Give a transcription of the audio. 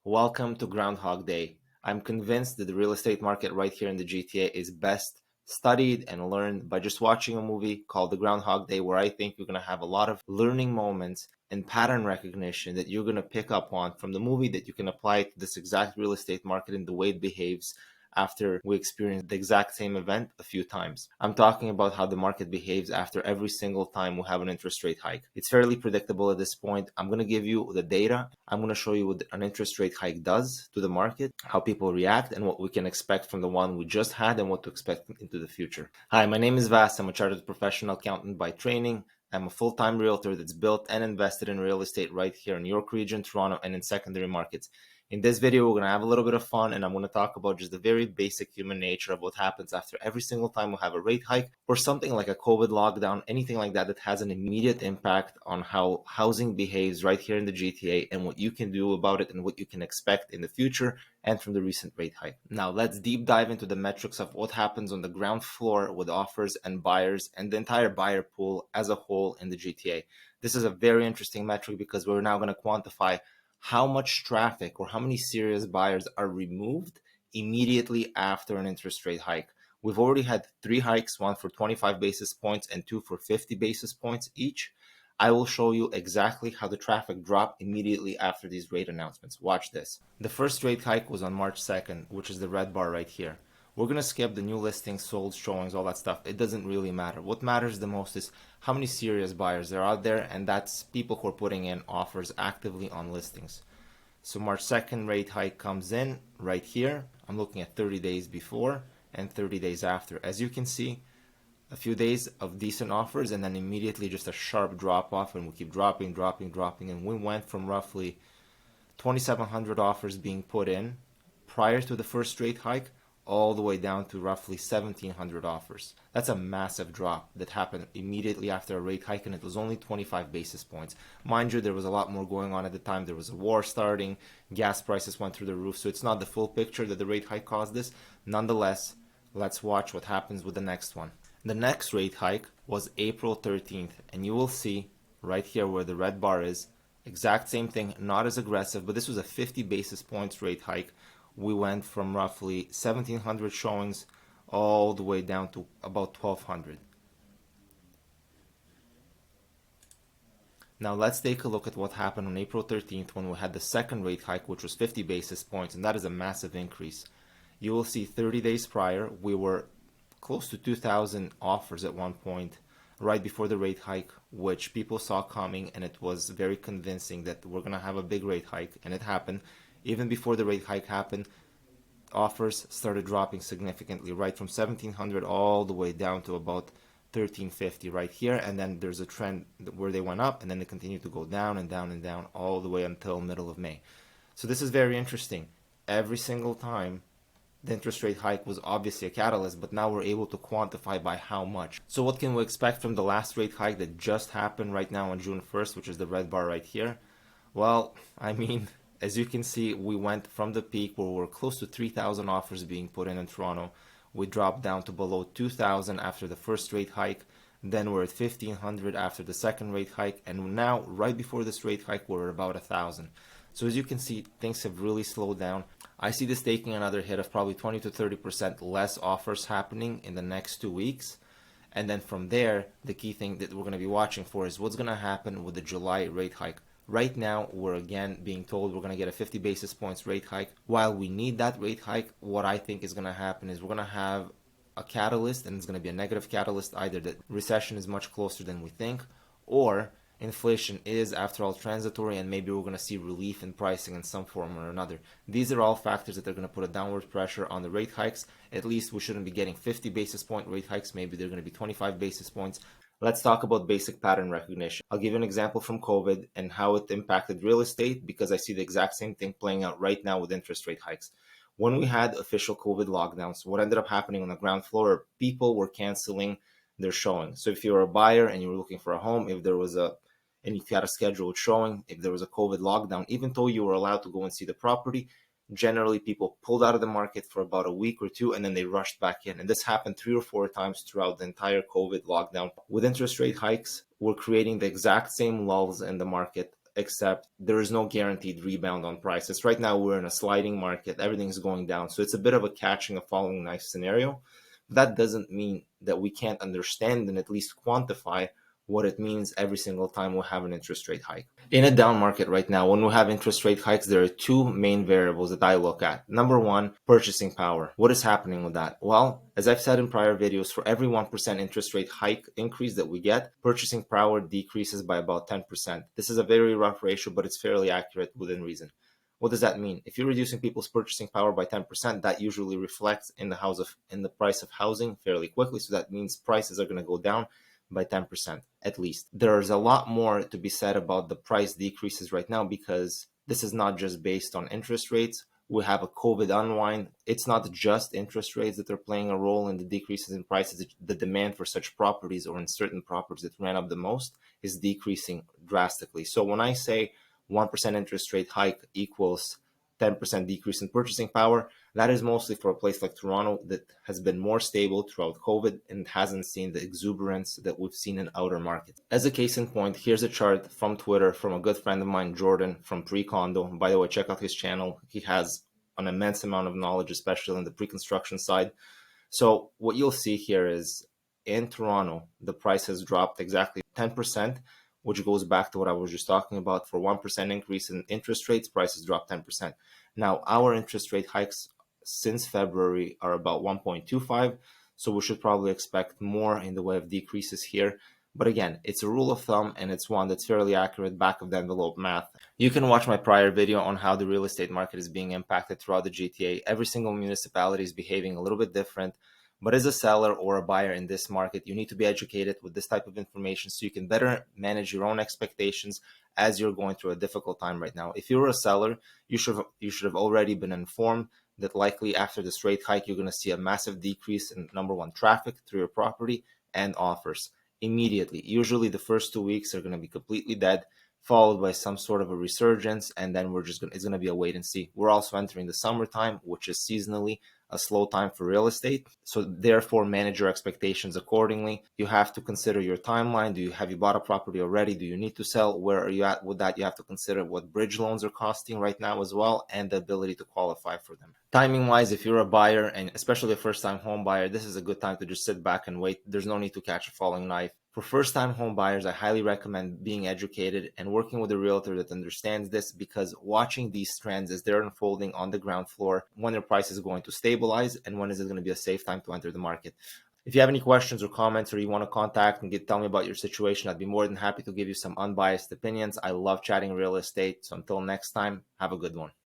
Welcome to Groundhog Day. I'm convinced that the real estate market right here in the GTA is best studied and learned by just watching a movie called The Groundhog Day, where I think you're going to have a lot of learning moments and pattern recognition that you're going to pick up on from the movie that you can apply to this exact real estate market and the way it behaves after we experience the exact same event a few times. I'm talking about how the market behaves after every single time we have an interest rate hike. It's fairly predictable at this point. I'm going to give you the data. I'm going to show you what an interest rate hike does to the market, how people react, and what we can expect from the one we just had and what to expect into the future. Hi, my name is Vas. I'm a chartered professional accountant by training. I'm a full-time realtor that's built and invested in real estate right here in New York region, Toronto, and in secondary markets. In this video, we're going to have a little bit of fun, and I'm going to talk about just the very basic human nature of what happens after every single time we have a rate hike or something like a COVID lockdown, anything like that that has an immediate impact on how housing behaves right here in the GTA and what you can do about it and what you can expect in the future and from the recent rate hike. Now, let's deep dive into the metrics of what happens on the ground floor with offers and buyers and the entire buyer pool as a whole in the GTA. This is a very interesting metric because we're now going to quantify how much traffic or how many serious buyers are removed immediately after an interest rate hike. We've already had 3 hikes, one for 25 basis points and 2 for 50 basis points each. I will show you exactly how the traffic dropped immediately after these rate announcements. Watch this. The first rate hike was on March 2nd, which is the red bar right here. We're going to skip the new listings, sold, showings, all that stuff. It doesn't really matter. What matters the most is how many serious buyers are out there, and that's people who are putting in offers actively on listings. So March 2nd rate hike comes in right here. I'm looking at 30 days before and 30 days after. As you can see, a few days of decent offers and then immediately just a sharp drop off, and we keep dropping, and we went from roughly 2,700 offers being put in prior to the first rate hike all the way down to roughly 1,700 offers. That's a massive drop that happened immediately after a rate hike, and it was only 25 basis points. Mind you, there was a lot more going on at the time. There was a war starting, gas prices went through the roof, so it's not the full picture that the rate hike caused this. Nonetheless, let's watch what happens with the next one. The next rate hike was April 13th, and you will see right here where the red bar is, exact same thing, not as aggressive, but this was a 50 basis points rate hike. We went from roughly 1,700 showings all the way down to about 1,200. Now let's take a look at what happened on April 13th when we had the second rate hike, which was 50 basis points, and that is a massive increase. You will see 30 days prior, we were close to 2,000 offers at one point right before the rate hike, which people saw coming, and it was very convincing that we're going to have a big rate hike, and it happened. Even before the rate hike happened, offers started dropping significantly, right from 1,700 all the way down to about 1,350 right here, and then there's a trend where they went up and then they continue to go down and down and down all the way until middle of May. So this is very interesting. Every single time the interest rate hike was obviously a catalyst, but now we're able to quantify by how much. So what can we expect from the last rate hike that just happened right now on June 1st, which is the red bar right here? Well, I mean, as you can see, we went from the peak where we're close to 3,000 offers being put in Toronto. We dropped down to below 2,000 after the first rate hike. Then we're at 1,500 after the second rate hike. And now, right before this rate hike, we're at about 1,000. So as you can see, things have really slowed down. I see this taking another hit of probably 20 to 30% less offers happening in the next 2 weeks. And then from there, the key thing that we're going to be watching for is what's going to happen with the July rate hike. Right now, we're again being told we're going to get a 50 basis points rate hike. While we need that rate hike, what I think is going to happen is we're going to have a catalyst, and it's going to be a negative catalyst, either that recession is much closer than we think, or inflation is, after all, transitory, and maybe we're going to see relief in pricing in some form or another. These are all factors that are going to put a downward pressure on the rate hikes. At least we shouldn't be getting 50 basis point rate hikes. Maybe they're going to be 25 basis points. Let's talk about basic pattern recognition. I'll give you an example from COVID and how it impacted real estate, because I see the exact same thing playing out right now with interest rate hikes. When we had official COVID lockdowns, what ended up happening on the ground floor, people were canceling their showing. So if you were a buyer and you were looking for a home, if you had a scheduled showing, if there was a COVID lockdown, even though you were allowed to go and see the property, generally people pulled out of the market for about a week or two, and then they rushed back in. And this happened 3 or 4 times throughout the entire COVID lockdown. With interest rate hikes, we're creating the exact same lulls in the market except there is no guaranteed rebound on prices. Right now, we're in a sliding market, everything's going down. So it's a bit of a catching a falling knife scenario. That doesn't mean that we can't understand and at least quantify what it means every single time we have an interest rate hike. In a down market right now, when we have interest rate hikes, there are two main variables that I look at. Number one, purchasing power. What is happening with that? Well, as I've said in prior videos, for every 1% interest rate hike increase that we get, purchasing power decreases by about 10%. This is a very rough ratio, but it's fairly accurate within reason. What does that mean? If you're reducing people's purchasing power by 10%, that usually reflects in the price of housing fairly quickly. So that means prices are going to go down by 10% at least. There's a lot more to be said about the price decreases right now, because this is not just based on interest rates. We have a COVID unwind. It's not just interest rates that are playing a role in the decreases in prices. The demand for such properties, or in certain properties that ran up the most, is decreasing drastically. So when I say 1% interest rate hike equals 10% decrease in purchasing power, that is mostly for a place like Toronto that has been more stable throughout COVID and hasn't seen the exuberance that we've seen in outer markets. As a case in point, here's a chart from Twitter from a good friend of mine, Jordan, from Pre-Condo. By the way, check out his channel. He has an immense amount of knowledge, especially on the pre-construction side. So what you'll see here is in Toronto, the price has dropped exactly 10%, which goes back to what I was just talking about. For 1% increase in interest rates, prices drop 10%. Now, our interest rate hikes since February are about 1.25, so we should probably expect more in the way of decreases here. But again, it's a rule of thumb, and it's one that's fairly accurate, back of the envelope math. You can watch my prior video on how the real estate market is being impacted throughout the GTA. Every single municipality is behaving a little bit different. But as a seller or a buyer in this market, you need to be educated with this type of information so you can better manage your own expectations as you're going through a difficult time right now. If you're a seller, you should have already been informed that likely after this rate hike, you're going to see a massive decrease in, number one, traffic through your property and offers immediately. Usually the first 2 weeks are going to be completely dead, followed by some sort of a resurgence, and then it's going to be a wait and see. We're also entering the summertime, which is seasonally a slow time for real estate. So therefore, manage your expectations accordingly. You have to consider your timeline. Have you bought a property already? Do you need to sell? Where are you at with that? You have to consider what bridge loans are costing right now as well, and the ability to qualify for them. Timing wise, if you're a buyer, and especially a first time home buyer, this is a good time to just sit back and wait. There's no need to catch a falling knife. For first-time home buyers, I highly recommend being educated and working with a realtor that understands this, because watching these trends as they're unfolding on the ground floor, when their price is going to stabilize and when is it going to be a safe time to enter the market. If you have any questions or comments, or you want to contact and tell me about your situation, I'd be more than happy to give you some unbiased opinions. I love chatting real estate. So until next time, have a good one.